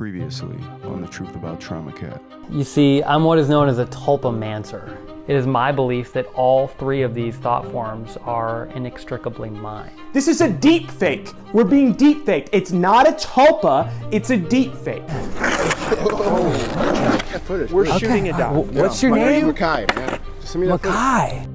Previously on The Truth About Trauma Cat. You see, I'm what is known as a tulpamancer. It is my belief that all three of these thought forms are inextricably mine. This is a deep fake. We're being deep faked. It's not a tulpa, it's a deep fake. We're shooting it down. What's your name? Mekhi, man. Just send me that Mekhi.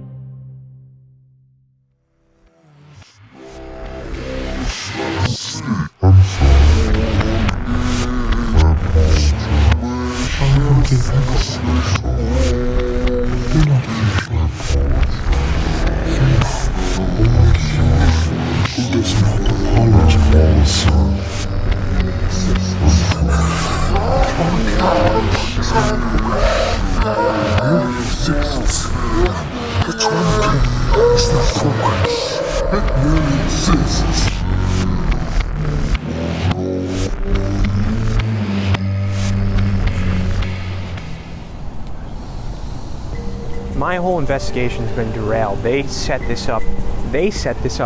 My whole investigation's been derailed. They set this up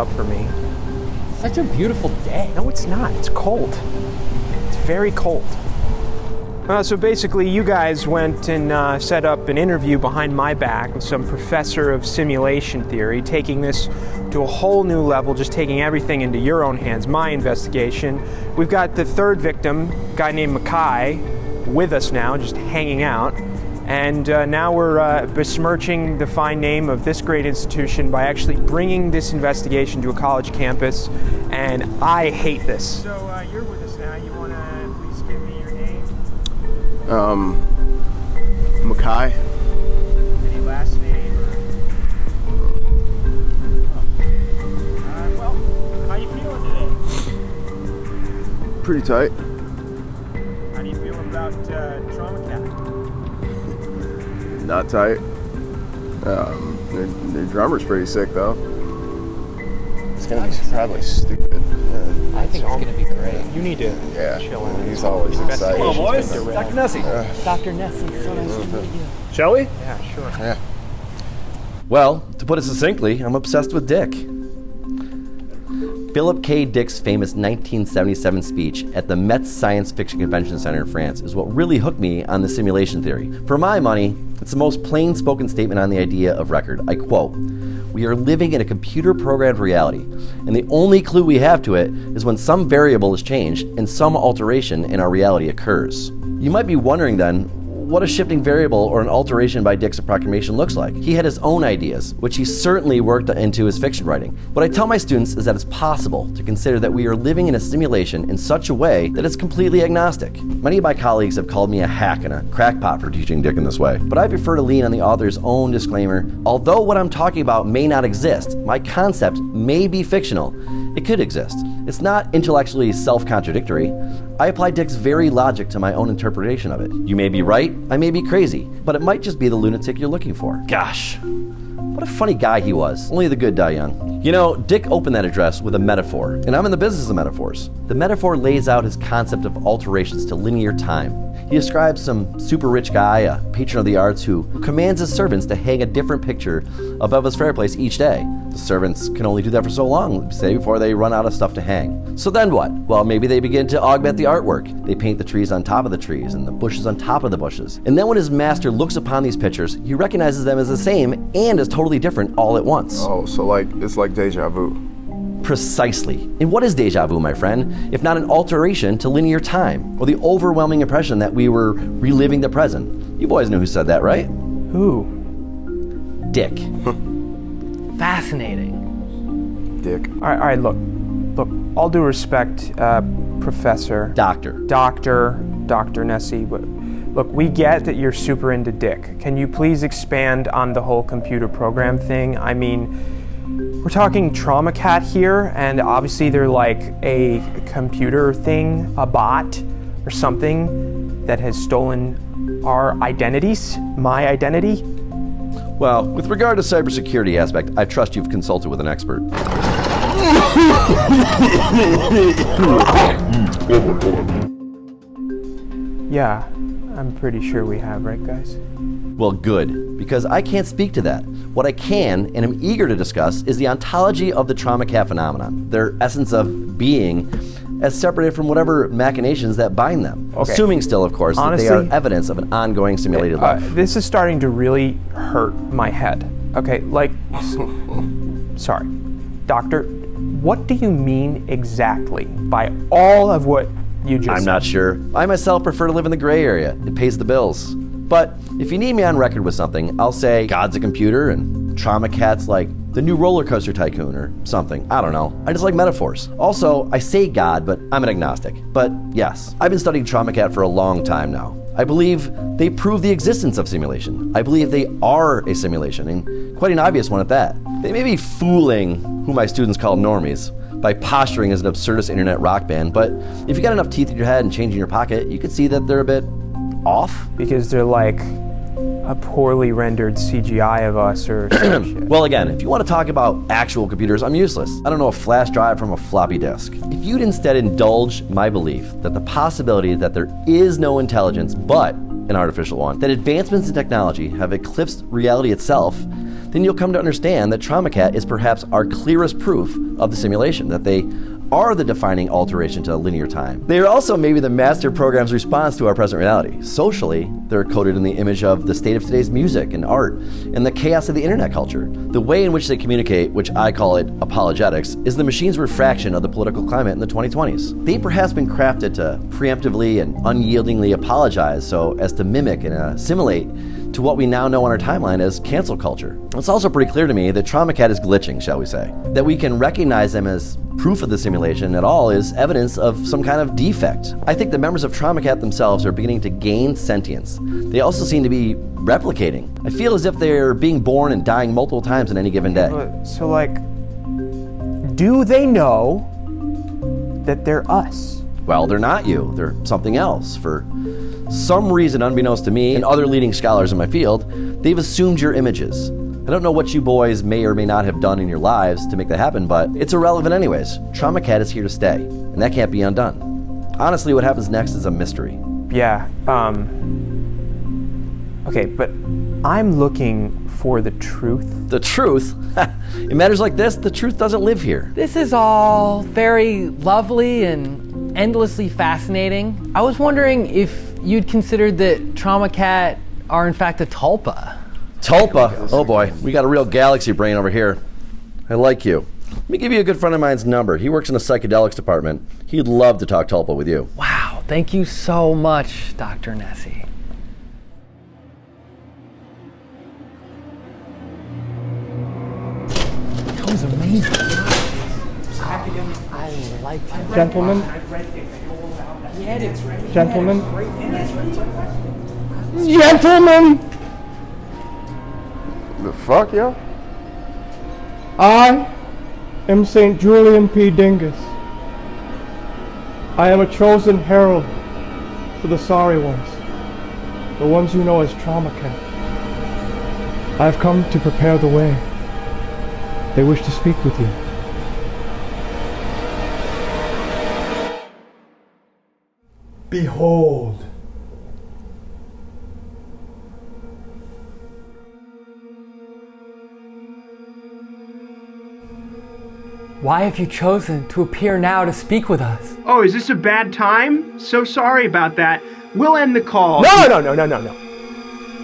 for me. Such a beautiful day. No, it's not. It's cold. It's very cold. So basically, you guys went and set up an interview behind my back with some professor of simulation theory, taking this to a whole new level, just taking everything into your own hands, my investigation. We've got the third victim, a guy named Mekhi, with us now, just hanging out. And now we're besmirching the fine name of this great institution by actually bringing this investigation to a college campus, and I hate this. So you're with us now. You want to please give me your name? Mekhi. Any last name? Well, how you feeling today? Pretty tight. How do you feel about Trauma Cat? Not tight. Their drummer's pretty sick though. It's gonna be probably stupid. I think it's going to be great. You need to Chill out. He's always excited. Hello, boys. Dr. Nessie. Dr. Nessie, so nice to meet you. Shall we? Yeah, sure. Yeah. Well, to put it succinctly, I'm obsessed with Dick. Philip K. Dick's famous 1977 speech at the Metz Science Fiction Convention Center in France is what really hooked me on the simulation theory. For my money, it's the most plain-spoken statement on the idea of record. I quote, "We are living in a computer-programmed reality, and the only clue we have to it is when some variable is changed and some alteration in our reality occurs." You might be wondering then, what a shifting variable or an alteration by Dick's approximation looks like. He had his own ideas, which he certainly worked into his fiction writing. What I tell my students is that it's possible to consider that we are living in a simulation in such a way that it's completely agnostic. Many of my colleagues have called me a hack and a crackpot for teaching Dick in this way, but I prefer to lean on the author's own disclaimer. Although what I'm talking about may not exist, my concept may be fictional, it could exist. It's not intellectually self-contradictory. I apply Dick's very logic to my own interpretation of it. You may be right, I may be crazy, but it might just be the lunatic you're looking for. Gosh, what a funny guy he was. Only the good die young. You know, Dick opened that address with a metaphor, and I'm in the business of metaphors. The metaphor lays out his concept of alterations to linear time. He describes some super rich guy, a patron of the arts, who commands his servants to hang a different picture above his fireplace each day. The servants can only do that for so long, say, before they run out of stuff to hang. So then what? Well, maybe they begin to augment the artwork. They paint the trees on top of the trees and the bushes on top of the bushes. And then when his master looks upon these pictures, he recognizes them as the same and as totally different all at once. Oh, so it's like deja vu. Precisely. And what is deja vu, my friend, if not an alteration to linear time, or the overwhelming impression that we were reliving the present? You boys know who said that, right? Who? Dick. Fascinating. Dick. All right, look, all due respect, Professor. Dr. Nessie, but look, we get that you're super into Dick. Can you please expand on the whole computer program thing? I mean, we're talking Trauma Cat here, and obviously they're like a computer thing, a bot or something that has stolen our identities, my identity. Well, with regard to cybersecurity aspect, I trust you've consulted with an expert. Yeah, I'm pretty sure we have, right, guys? Well, good, because I can't speak to that. What I can, and am eager to discuss, is the ontology of the trauma cat phenomenon, their essence of being, as separated from whatever machinations that bind them. Okay. Assuming still, of course, Honestly, that they are evidence of an ongoing simulated life. This is starting to really hurt my head. Okay, like, sorry. Doctor, what do you mean exactly by all of what you just I'm said? not sure. I myself prefer to live in the gray area. It pays the bills. But if you need me on record with something, I'll say God's a computer and Trauma Cat's like the new roller coaster tycoon or something. I don't know. I just like metaphors. Also, I say God, but I'm an agnostic. But yes, I've been studying Trauma Cat for a long time now. I believe they prove the existence of simulation. I believe they are a simulation, and quite an obvious one at that. They may be fooling who my students call normies by posturing as an absurdist internet rock band, but if you got enough teeth in your head and change in your pocket, you could see that they're a bit off. Because they're like a poorly rendered CGI of us or some shit. Well, again, if you want to talk about actual computers, I'm useless. I don't know a flash drive from a floppy disk. If you'd instead indulge my belief that the possibility that there is no intelligence but an artificial one, that advancements in technology have eclipsed reality itself, then you'll come to understand that Trauma Cat is perhaps our clearest proof of the simulation, that they are the defining alteration to linear time. They are also maybe the master program's response to our present reality. Socially, they're coded in the image of the state of today's music and art and the chaos of the internet culture. The way in which they communicate, which I call it apologetics, is the machine's refraction of the political climate in the 2020s. They've perhaps been crafted to preemptively and unyieldingly apologize so as to mimic and assimilate to what we now know on our timeline as cancel culture. It's also pretty clear to me that Trauma Cat is glitching, shall we say. That we can recognize them as proof of the simulation at all is evidence of some kind of defect. I think the members of Trauma Cat themselves are beginning to gain sentience. They also seem to be replicating. I feel as if they're being born and dying multiple times in any given day. So, like, do they know that they're us? Well, they're not you. They're something else. For some reason, unbeknownst to me and other leading scholars in my field, they've assumed your images. I don't know what you boys may or may not have done in your lives to make that happen, but it's irrelevant anyways. Trauma Cat is here to stay, and that can't be undone. Honestly, what happens next is a mystery. Yeah, okay, but I'm looking for the truth. The truth? In matters like this, the truth doesn't live here. This is all very lovely and endlessly fascinating. I was wondering if you'd considered that Trauma Cat are in fact a tulpa. Tulpa? Oh boy, we got a real galaxy brain over here. I like you. Let me give you a good friend of mine's number. He works in the psychedelics department. He'd love to talk tulpa with you. Wow, thank you so much, Dr. Nessie. That was amazing. I like it. Gentlemen, gentlemen, gentlemen, The fuck, yo? I am St. Julian P. Dingus. I am a chosen herald for the sorry ones, the ones you know as Trauma Cat. I have come to prepare the way. They wish to speak with you. Behold. Why have you chosen to appear now to speak with us? Oh, is this a bad time? So sorry about that. We'll end the call. No.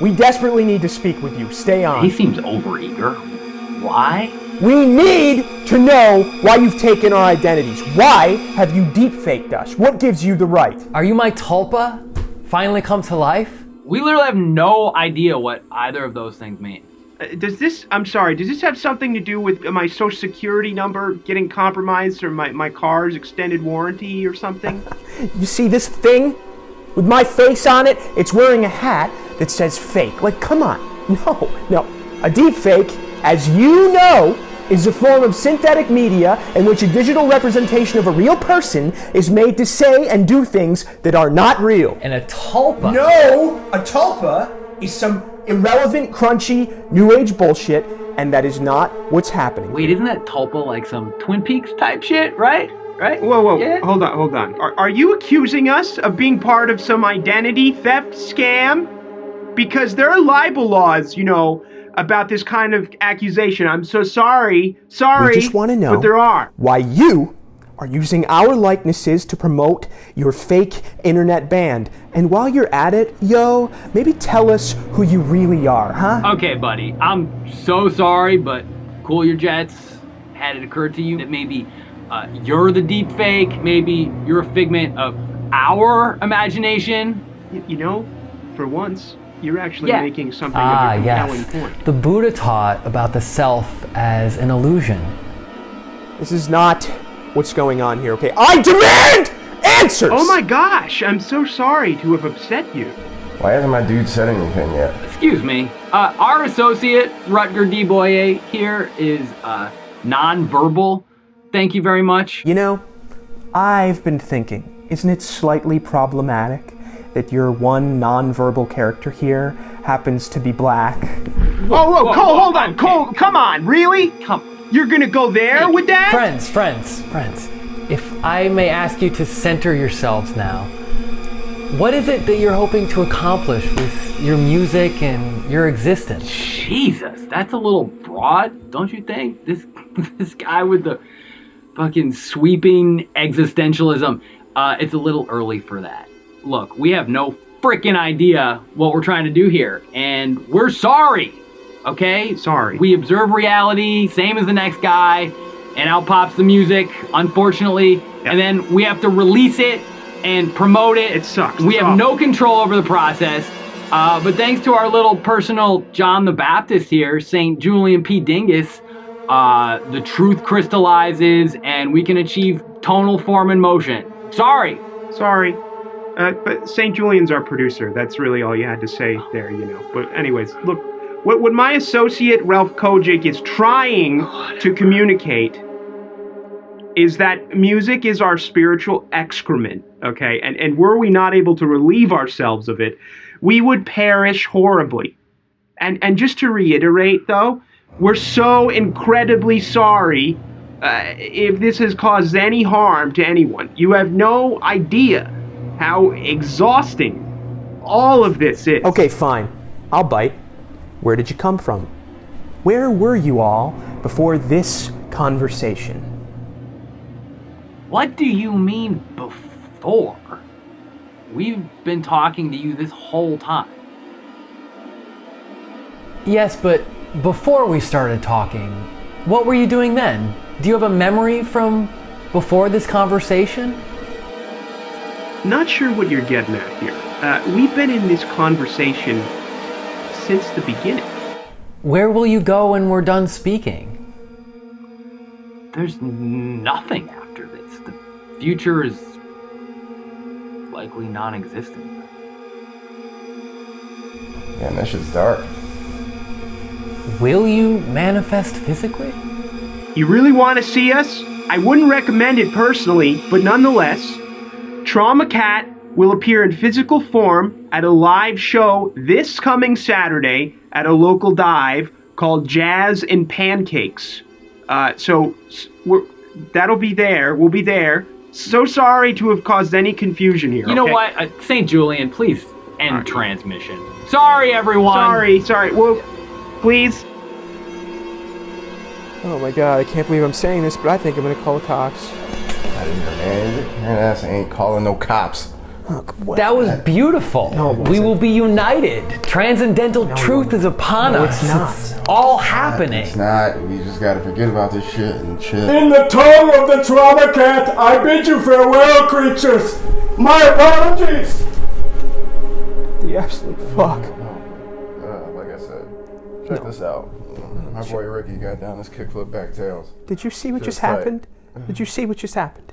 We desperately need to speak with you. Stay on. He seems overeager. Why? We need to know why you've taken our identities. Why have you deepfaked us? What gives you the right? Are you my tulpa? Finally come to life? We literally have no idea what either of those things mean. Does this have something to do with my social security number getting compromised or my car's extended warranty or something? You see this thing with my face on it? It's wearing a hat that says fake. Like, come on. No. A deep fake, as you know, is a form of synthetic media in which a digital representation of a real person is made to say and do things that are not real. And a tulpa? No! A tulpa is some irrelevant, crunchy, new age bullshit, and that is not what's happening. Wait, isn't that tulpa like some Twin Peaks type shit, right? Right? Whoa, yeah? hold on. Are you accusing us of being part of some identity theft scam? Because there are libel laws, about this kind of accusation. I'm so sorry. We just want to know but there are. why you are using our likenesses to promote your fake internet band. And while you're at it, yo, maybe tell us who you really are, huh? Okay, buddy, I'm so sorry, but cool your jets. Had it occurred to you that maybe you're the deep fake, maybe you're a figment of our imagination? You know, for once, you're actually making something of a compelling point. The Buddha taught about the self as an illusion. This is not what's going on here, okay? I demand answers! Oh my gosh, I'm so sorry to have upset you. Why hasn't my dude said anything yet? Excuse me. Our associate, Rutger D. Boyer, here is non-verbal. Thank you very much. You know, I've been thinking, isn't it slightly problematic that your one non-verbal character here happens to be black? Whoa, Cole, hold on. Cole, come on, really? You're gonna go there with that? Friends. If I may ask you to center yourselves now, what is it that you're hoping to accomplish with your music and your existence? Jesus, that's a little broad, don't you think? This guy with the fucking sweeping existentialism, it's a little early for that. Look, we have no freaking idea what we're trying to do here, and we're sorry, okay? Sorry. We observe reality, same as the next guy, and out pops the music, unfortunately, and then we have to release it and promote it. It sucks. We have no control over the process, but thanks to our little personal John the Baptist here, St. Julian P. Dingus, the truth crystallizes and we can achieve tonal form and motion. Sorry. But St. Julian's our producer. That's really all you had to say there, you know. But anyways, look, what my associate Ralph Kojic is trying to communicate is that music is our spiritual excrement, okay? And were we not able to relieve ourselves of it, we would perish horribly. And just to reiterate, though, we're so incredibly sorry if this has caused any harm to anyone. You have no idea how exhausting all of this is. Okay, fine. I'll bite. Where did you come from? Where were you all before this conversation? What do you mean before? We've been talking to you this whole time. Yes, but before we started talking, what were you doing then? Do you have a memory from before this conversation? Not sure what you're getting at here. We've been in this conversation since the beginning. Where will you go when we're done speaking? There's nothing after this. The future is likely non-existent. Man, that shit's dark. Will you manifest physically? You really want to see us? I wouldn't recommend it personally, but nonetheless, Trauma Cat will appear in physical form at a live show this coming Saturday at a local dive called Jazz and Pancakes. That'll be there. We'll be there. So sorry to have caused any confusion here. You know what? St. Julian, please end transmission. Sorry, everyone. Sorry. Well, please. Oh my god, I can't believe I'm saying this, but I think I'm gonna call the cops. Man, your ass ain't calling no cops. That was beautiful. No, it we will be united. Transcendental truth is upon us. It's not. It's all happening. It's not. We just gotta forget about this shit and chill. In the tongue of the Trauma Cat, I bid you farewell, creatures. My apologies. The absolute fuck. Like I said, check this out. My boy Ricky got down this kickflip back tails. Did you see what just tight. happened? Did you see what just happened?